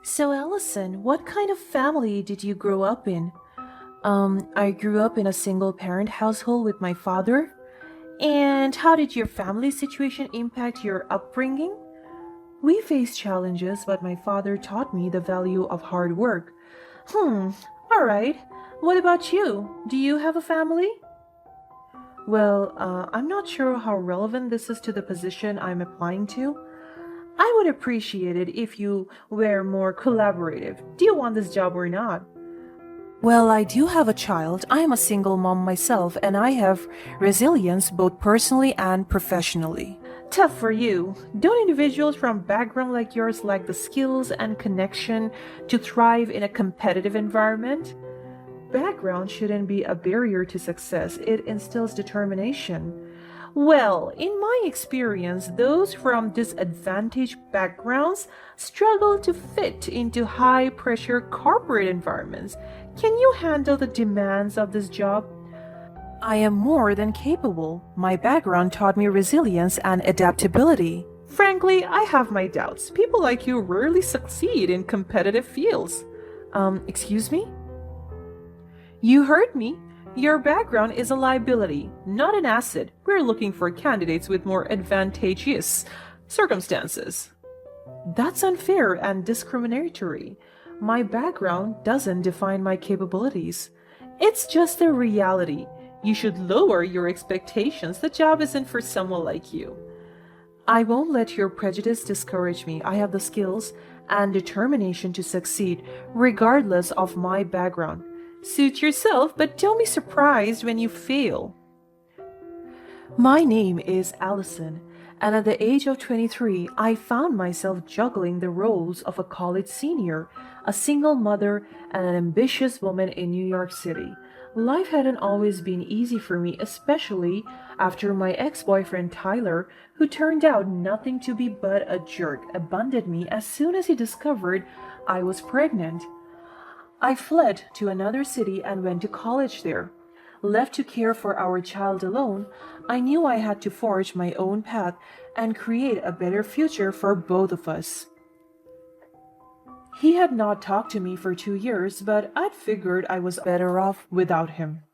So, Allison, what kind of family did you grow up in? I grew up in a single parent household with my father. And how did your family situation impact your upbringing? We faced challenges, but my father taught me the value of hard work. Hmm, alright. What about you? Do you have a family? Well, I'm not sure how relevant this is to the position I'm applying to. I would appreciate it if you were more collaborative. Do you want this job or not? Well, I do have a child. I am a single mom myself, and I have resilience both personally and professionally. Tough for you. Don't individuals from background like yours lack the skills and connection to thrive in a competitive environment? Background shouldn't be a barrier to success. It instills determination. Well, in my experience, those from disadvantaged backgrounds struggle to fit into high pressure corporate environments. Can you handle the demands of this job? I am more than capable. My background taught me resilience and adaptability. Frankly, I have my doubts. People like you rarely succeed in competitive fields. Excuse me? You heard me. Your background is a liability, not an asset. We're looking for candidates with more advantageous circumstances. That's unfair and discriminatory. My background doesn't define my capabilities. It's just the reality. You should lower your expectations. The job isn't for someone like you. I won't let your prejudice discourage me. I have the skills and determination to succeed, regardless of my background. Suit yourself, but don't be surprised when you fail. My name is Allison, and at the age of 23, I found myself juggling the roles of a college senior, a single mother, and an ambitious woman in New York City. Life hadn't always been easy for me, especially after my ex-boyfriend Tyler, who turned out nothing to be but a jerk, abandoned me as soon as he discovered I was pregnant. I fled to another city and went to college there. Left to care for our child alone, I knew I had to forge my own path and create a better future for both of us. He had not talked to me for 2 years, but I'd figured I was better off without him.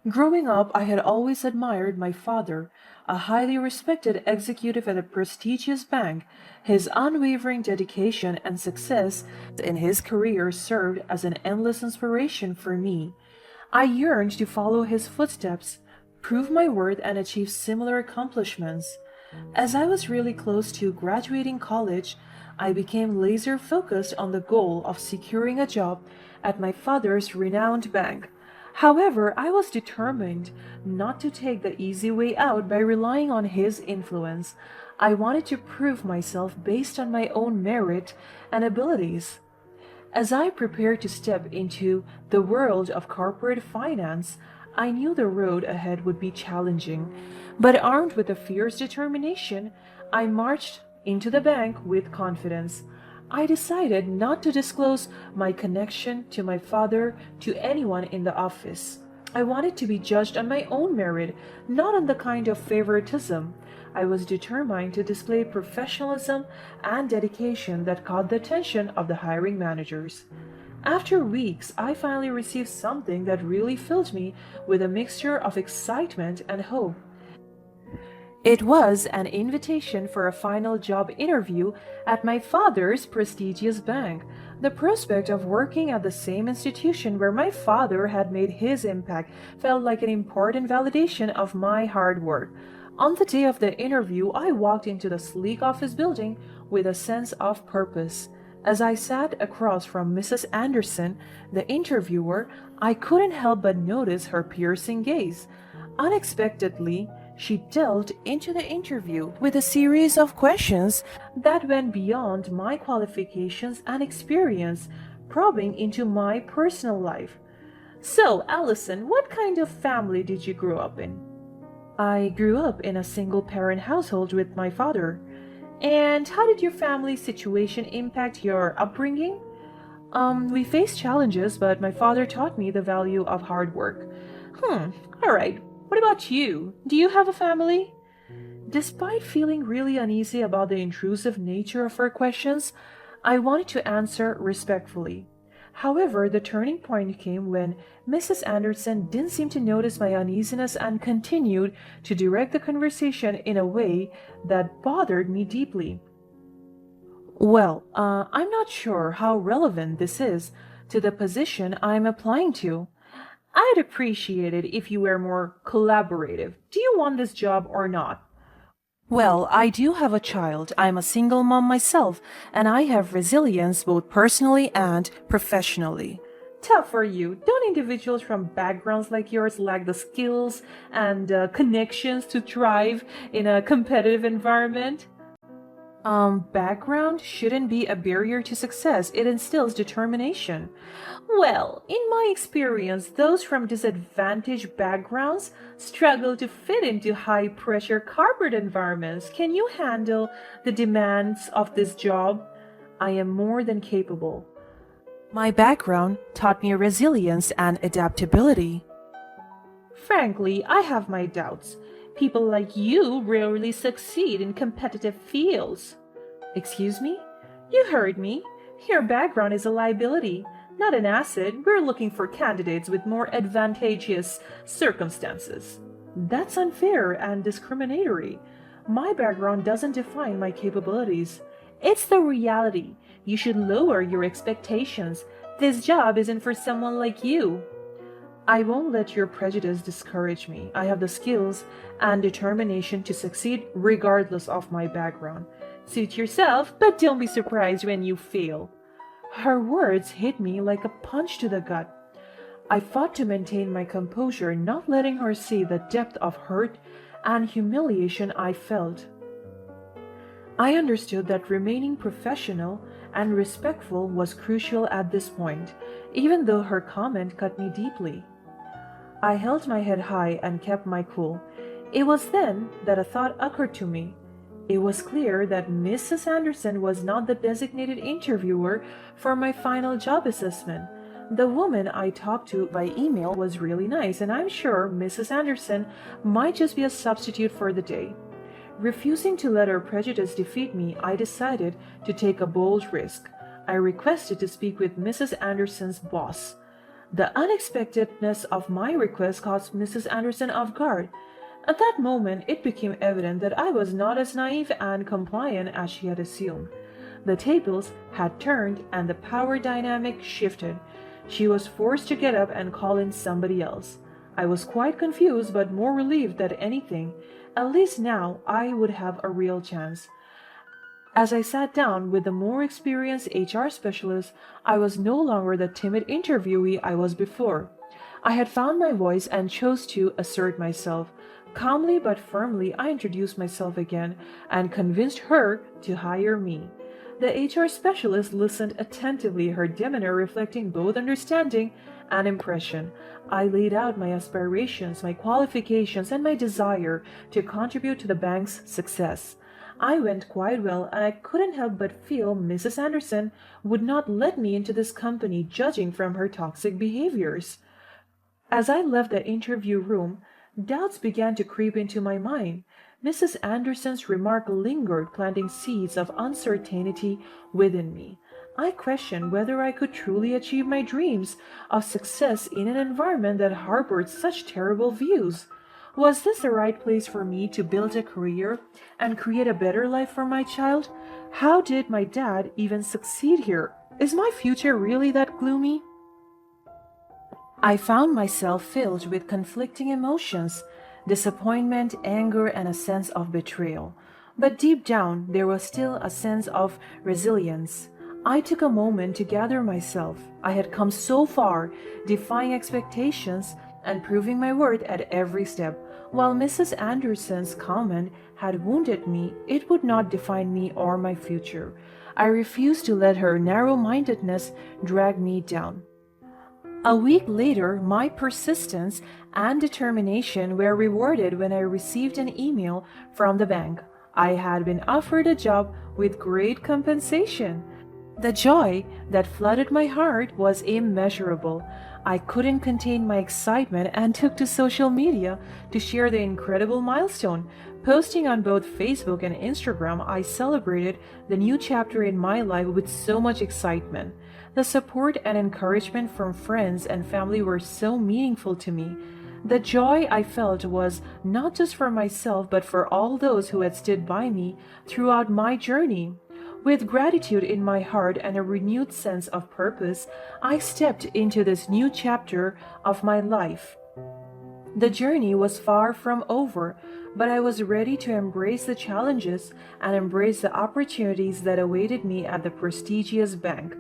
Growing up, I had always admired my father, a highly respected executive at a prestigious bank. His unwavering dedication and success in his career served as an endless inspiration for me. I yearned to follow his footsteps, prove my worth, and achieve similar accomplishments. As I was really close to graduating college, I became laser focused on the goal of securing a job at my father's renowned bank. However, I was determined not to take the easy way out by relying on his influence. I wanted to prove myself based on my own merit and abilities. As I prepared to step into the world of corporate finance, I knew the road ahead would be challenging, but armed with a fierce determination, I marched into the bank with confidence. I decided not to disclose my connection to my father to anyone in the office. I wanted to be judged on my own merit, not on the kind of favoritism. I was determined to display professionalism and dedication that caught the attention of the hiring managers. After weeks, I finally received something that really filled me with a mixture of excitement and hope. It was an invitation for a final job interview at my father's prestigious bank. The prospect of working at the same institution where my father had made his impact felt like an important validation of my hard work. On the day of the interview, I walked into the sleek office building with a sense of purpose. As I sat across from Mrs. Anderson, the interviewer, I couldn't help but notice her piercing gaze. Unexpectedly, she delved into the interview with a series of questions that went beyond my qualifications and experience, probing into my personal life. So, Allison, what kind of family did you grow up in? I grew up in a single parent household with my father. And how did your family situation impact your upbringing? We faced challenges, but my father taught me the value of hard work. Alright. What about you? Do you have a family? Despite feeling really uneasy about the intrusive nature of her questions, I wanted to answer respectfully. However, the turning point came when Mrs. Anderson didn't seem to notice my uneasiness and continued to direct the conversation in a way that bothered me deeply. Well, I'm not sure how relevant this is to the position I'm applying to. I'd appreciate it if you were more collaborative. Do you want this job or not? Well, I do have a child. I'm a single mom myself, and I have resilience both personally and professionally. Tough for you. Don't individuals from backgrounds like yours lack the skills and connections to thrive in a competitive environment? Background shouldn't be a barrier to success. It instills determination. Well, in my experience, those from disadvantaged backgrounds struggle to fit into high-pressure corporate environments. Can you handle the demands of this job? I am more than capable. My background taught me resilience and adaptability. Frankly, I have my doubts. People like you rarely succeed in competitive fields. Excuse me? You heard me. Your background is a liability, not an asset. We're looking for candidates with more advantageous circumstances. That's unfair and discriminatory. My background doesn't define my capabilities. It's the reality. You should lower your expectations. This job isn't for someone like you. I won't let your prejudice discourage me. I have the skills and determination to succeed regardless of my background. Suit yourself, but don't be surprised when you fail. Her words hit me like a punch to the gut. I fought to maintain my composure, not letting her see the depth of hurt and humiliation I felt. I understood that remaining professional and respectful was crucial at this point, even though her comment cut me deeply. I held my head high and kept my cool. It was then that a thought occurred to me. It was clear that Mrs. Anderson was not the designated interviewer for my final job assessment. The woman I talked to by email was really nice, and I'm sure Mrs. Anderson might just be a substitute for the day. Refusing to let her prejudice defeat me, I decided to take a bold risk. I requested to speak with Mrs. Anderson's boss. The unexpectedness of my request caught Mrs. Anderson off guard. At that moment, it became evident that I was not as naive and compliant as she had assumed. The tables had turned and the power dynamic shifted. She was forced to get up and call in somebody else. I was quite confused but more relieved than anything. At least now I would have a real chance. As I sat down with the more experienced HR specialist, I was no longer the timid interviewee I was before. I had found my voice and chose to assert myself. Calmly but firmly, I introduced myself again and convinced her to hire me. The HR specialist listened attentively, her demeanor reflecting both understanding and impression. I laid out my aspirations, my qualifications, and my desire to contribute to the bank's success. I went quite well, and I couldn't help but feel Mrs. Anderson would not let me into this company, judging from her toxic behaviors. As I left the interview room, doubts began to creep into my mind. Mrs. Anderson's remark lingered, planting seeds of uncertainty within me. I questioned whether I could truly achieve my dreams of success in an environment that harbored such terrible views. Was this the right place for me to build a career and create a better life for my child? How did my dad even succeed here? Is my future really that gloomy? I found myself filled with conflicting emotions, disappointment, anger, and a sense of betrayal. But deep down, there was still a sense of resilience. I took a moment to gather myself. I had come so far, defying expectations and proving my worth at every step. While Mrs. Anderson's comment had wounded me, it would not define me or my future. I refused to let her narrow-mindedness drag me down. A week later, my persistence and determination were rewarded when I received an email from the bank. I had been offered a job with great compensation. The joy that flooded my heart was immeasurable. I couldn't contain my excitement and took to social media to share the incredible milestone. Posting on both Facebook and Instagram, I celebrated the new chapter in my life with so much excitement. The support and encouragement from friends and family were so meaningful to me. The joy I felt was not just for myself, but for all those who had stood by me throughout my journey. With gratitude in my heart and a renewed sense of purpose, I stepped into this new chapter of my life. The journey was far from over, but I was ready to embrace the challenges and embrace the opportunities that awaited me at the prestigious bank.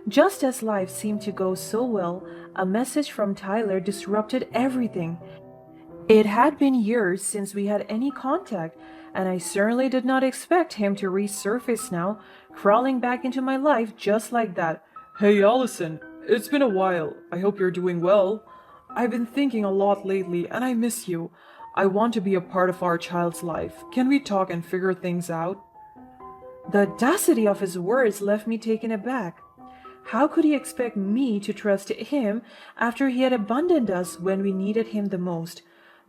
Just as life seemed to go so well, a message from Tyler disrupted everything. It had been years since we had any contact, and I certainly did not expect him to resurface now, crawling back into my life just like that. Hey Allison, it's been a while. I hope you're doing well. I've been thinking a lot lately, and I miss you. I want to be a part of our child's life. Can we talk and figure things out? The audacity of his words left me taken aback. How could he expect me to trust him after he had abandoned us when we needed him the most?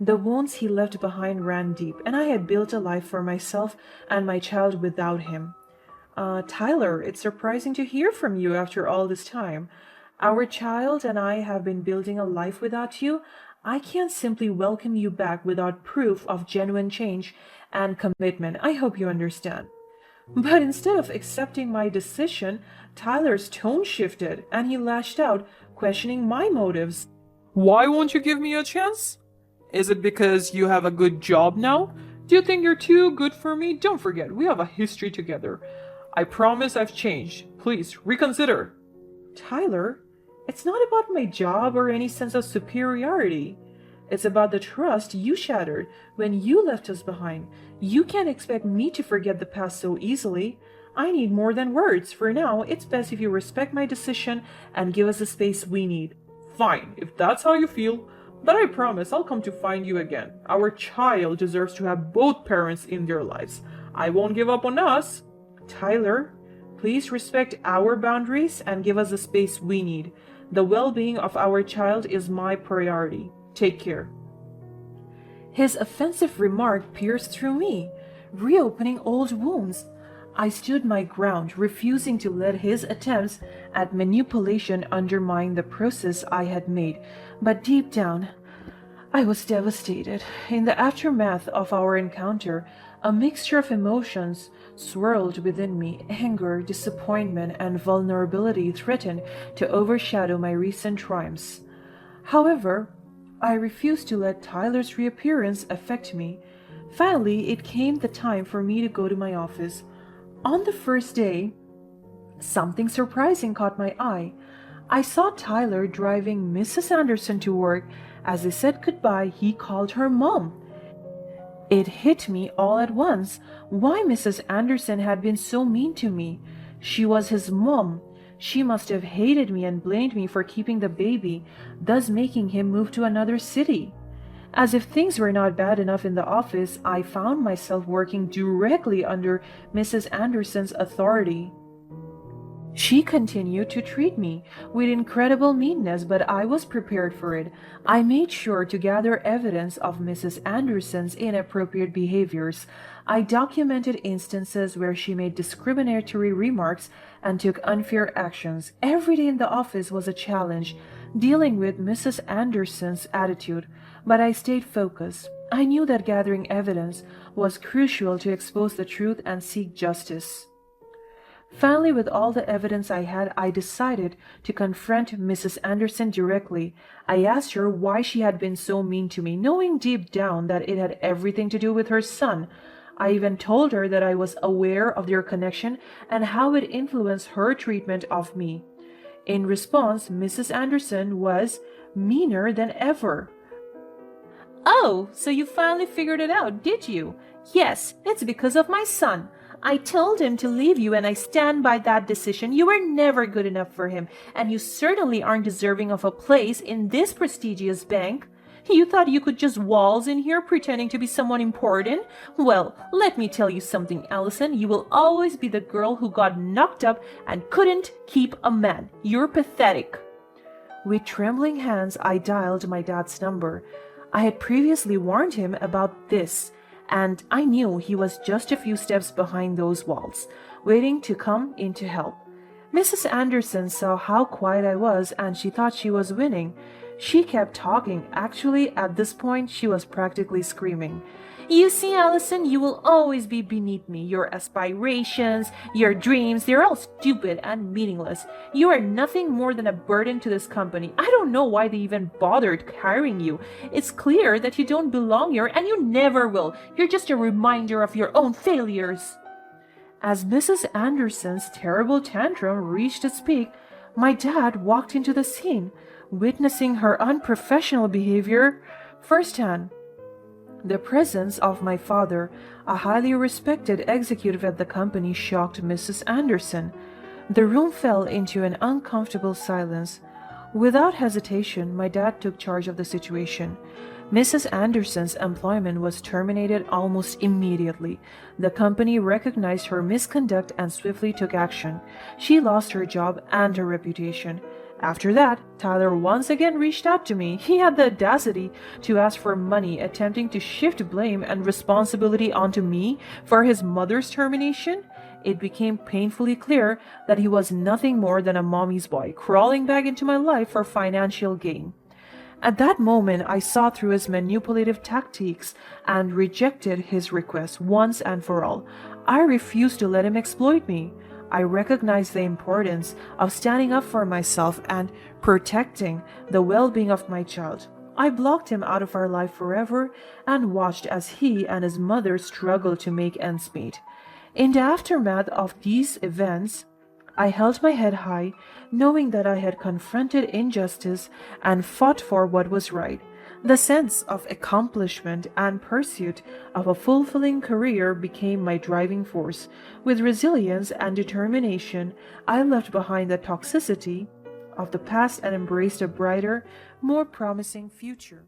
The wounds he left behind ran deep, and I had built a life for myself and my child without him. Tyler, it's surprising to hear from you after all this time. Our child and I have been building a life without you. I can't simply welcome you back without proof of genuine change and commitment. I hope you understand. But instead of accepting my decision, Tyler's tone shifted and he lashed out, questioning my motives. Why won't you give me a chance? Is it because you have a good job now? Do you think you're too good for me? Don't forget, we have a history together. I promise I've changed. Please, reconsider. Tyler, it's not about my job or any sense of superiority. It's about the trust you shattered when you left us behind. You can't expect me to forget the past so easily. I need more than words. For now, it's best if you respect my decision and give us the space we need. Fine, if that's how you feel. But I promise I'll come to find you again. Our child deserves to have both parents in their lives. I won't give up on us. Tyler, please respect our boundaries and give us the space we need. The well-being of our child is my priority. Take care. His offensive remark pierced through me, reopening old wounds. I stood my ground, refusing to let his attempts at manipulation undermine the process I had made. But deep down, I was devastated. In the aftermath of our encounter, a mixture of emotions swirled within me. Anger, disappointment, and vulnerability threatened to overshadow my recent triumphs. However, I refused to let Tyler's reappearance affect me. Finally, it came the time for me to go to my office. On the first day, something surprising caught my eye. I saw Tyler driving Mrs. Anderson to work. As they said goodbye, he called her Mom. It hit me all at once why Mrs. Anderson had been so mean to me. She was his mom. She must have hated me and blamed me for keeping the baby, thus making him move to another city. As if things were not bad enough in the office, I found myself working directly under Mrs. Anderson's authority. She continued to treat me with incredible meanness, but I was prepared for it. I made sure to gather evidence of Mrs. Anderson's inappropriate behaviors. I documented instances where she made discriminatory remarks and took unfair actions. Every day in the office was a challenge, dealing with Mrs. Anderson's attitude, but I stayed focused. I knew that gathering evidence was crucial to expose the truth and seek justice. Finally, with all the evidence I had, I decided to confront Mrs. Anderson directly. I asked her why she had been so mean to me, knowing deep down that it had everything to do with her son. I even told her that I was aware of their connection and how it influenced her treatment of me. In response, Mrs. Anderson was meaner than ever. "Oh, so you finally figured it out, did you? Yes, it's because of my son. I told him to leave you and I stand by that decision. You were never good enough for him, and you certainly aren't deserving of a place in this prestigious bank. You thought you could just waltz in here pretending to be someone important? Well, let me tell you something, Allison. You will always be the girl who got knocked up and couldn't keep a man. You're pathetic." With trembling hands, I dialed my dad's number. I had previously warned him about this, and I knew he was just a few steps behind those walls, waiting to come in to help. Mrs. Anderson saw how quiet I was, and she thought she was winning. She kept talking. Actually, at this point, she was practically screaming. "You see, Allison, you will always be beneath me. Your aspirations, your dreams, they're all stupid and meaningless. You are nothing more than a burden to this company. I don't know why they even bothered hiring you. It's clear that you don't belong here, and you never will. You're just a reminder of your own failures." As Mrs. Anderson's terrible tantrum reached its peak, my dad walked into the scene, witnessing her unprofessional behavior firsthand. The presence of my father, a highly respected executive at the company, shocked Mrs. Anderson. The room fell into an uncomfortable silence. Without hesitation, my dad took charge of the situation. Mrs. Anderson's employment was terminated almost immediately. The company recognized her misconduct and swiftly took action. She lost her job and her reputation. After that, Tyler once again reached out to me. He had the audacity to ask for money, attempting to shift blame and responsibility onto me for his mother's termination. It became painfully clear that he was nothing more than a mommy's boy, crawling back into my life for financial gain. At that moment, I saw through his manipulative tactics and rejected his request once and for all. I refused to let him exploit me. I recognized the importance of standing up for myself and protecting the well-being of my child. I blocked him out of our life forever and watched as he and his mother struggled to make ends meet. In the aftermath of these events, I held my head high, knowing that I had confronted injustice and fought for what was right. The sense of accomplishment and pursuit of a fulfilling career became my driving force. With resilience and determination, I left behind the toxicity of the past and embraced a brighter, more promising future.